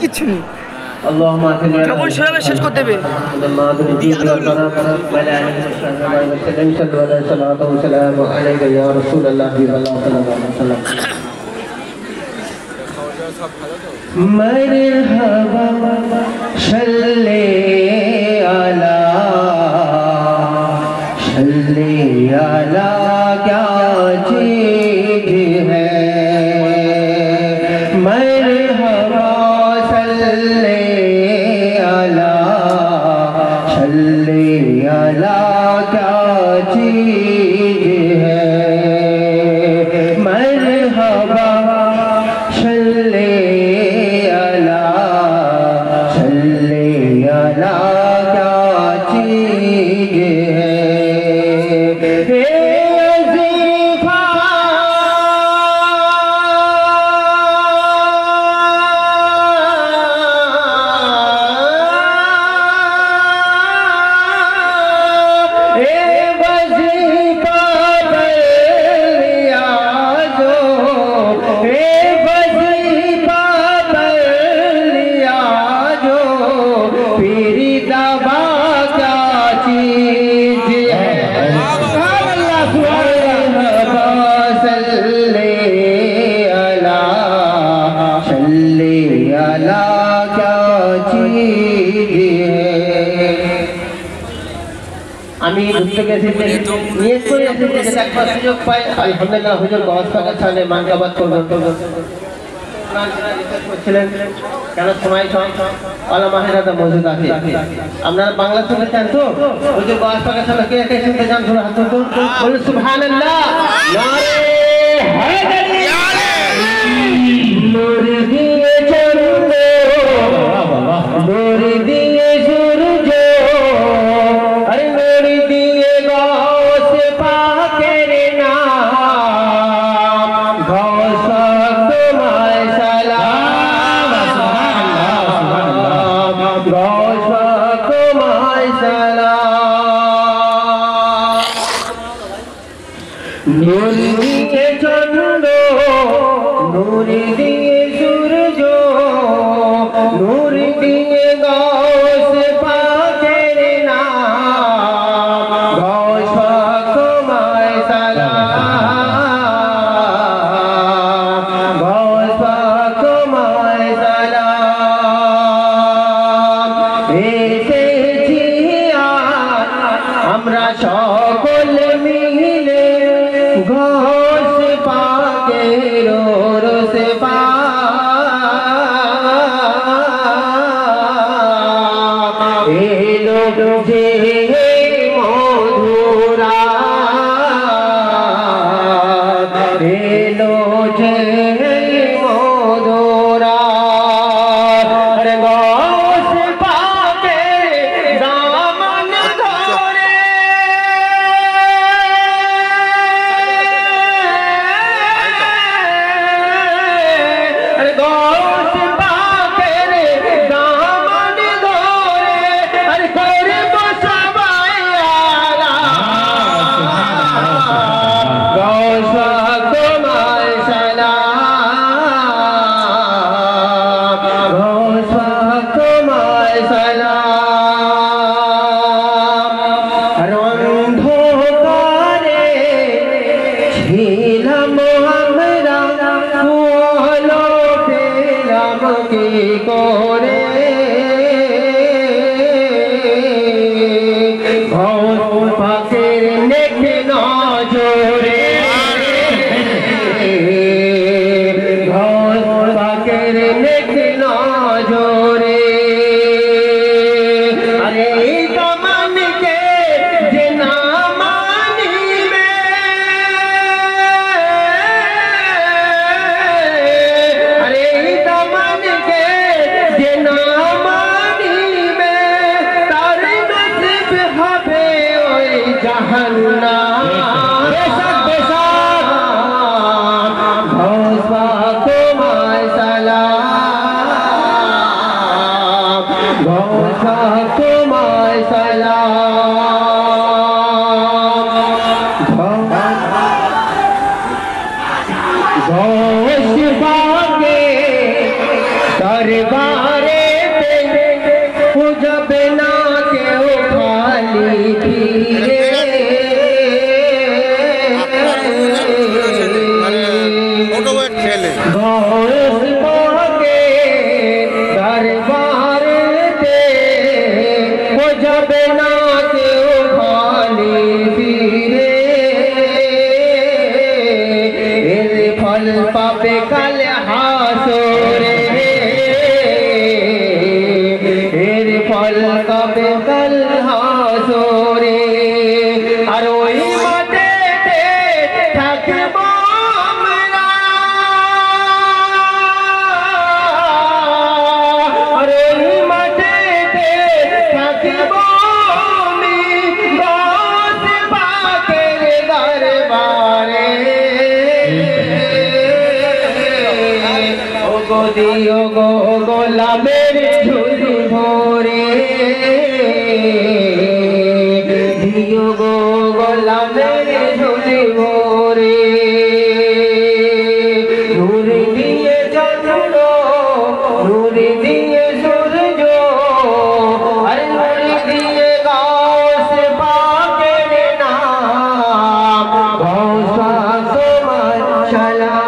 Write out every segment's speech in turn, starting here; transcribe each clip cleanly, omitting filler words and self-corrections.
কিচ্ছু নেই। কেমন সেভাবে শেষ করতে হবে। मरहबा सल्ले अला क्या चीज है। मरहबा सल्ले अला क्या चीज है। मरहबा सल्ले अला क्या चीज है। আমি দুঃখকে এসেছি নিয়ত করে এসেছি যে একবার সুযোগ পাই আলহামদুলিল্লাহ হুজুর গওয়াজ পাকের সামনে মানকাবাত করবেন করছিলেন কেন সময় আলা মাহেরাদা মজুদ আছে। আপনারা বাংলা শুনেছেন তো হুজুর গওয়াজ পাকের সামনে কে কে শুনতে চান ধরে হাত তুলুন বলুন সুবহানাল্লাহ। নারে হায়দারি নূর দিয়ে চন্দ্র নূর দিয়ে সূর্য আরে নূর দিয়ে গৌস পাকের নাম গৌস তোমায় সালাম গৌস তোমায় সালাম। নূর দিয়ে চন্দ্র নূর দিয়ে সূর্য নূর দিয়ে গৌস পাকের নাম গৌস তোমায় সালাম গৌস তোমায় সালাম। এসেছি আমরা সকল মিলে গৌস পাকের রোসে পা এলো যে মধুরা এলো যে মধুরা গৌস পাকের দামন ধরে গৌস পাকের দামন ধরে করব সবাই গৌস তোমায় সালাম গৌস তোমায় সালাম। অন্ধকারে ছিলাম আমরা আলো পেলাম কি করে গৌস পাকের নেক নজরে গৌস পাকের নেক নজরে আরে দামানকে যে না মানিবে আরে দামানকে যে না মানিবে তার নসিব হবে ওই জাহান্নাম। বেশক বেশক গৌস পাক তোমায় সালাম দিও গো গোলামের ঝুলি ভরে দিও গো গোলামের ঝুলি ভরে নূর দিয়ে চন্দ্র নূর দিয়ে সূর্য আর নূর দিয়ে গাছ পাকের নাম গৌসা তোমার সালাম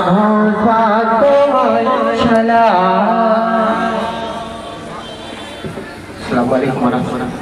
গৌসা তোমার সালাম। আসসালামু আলাইকুম ওয়া রাহমাতুল্লাহ।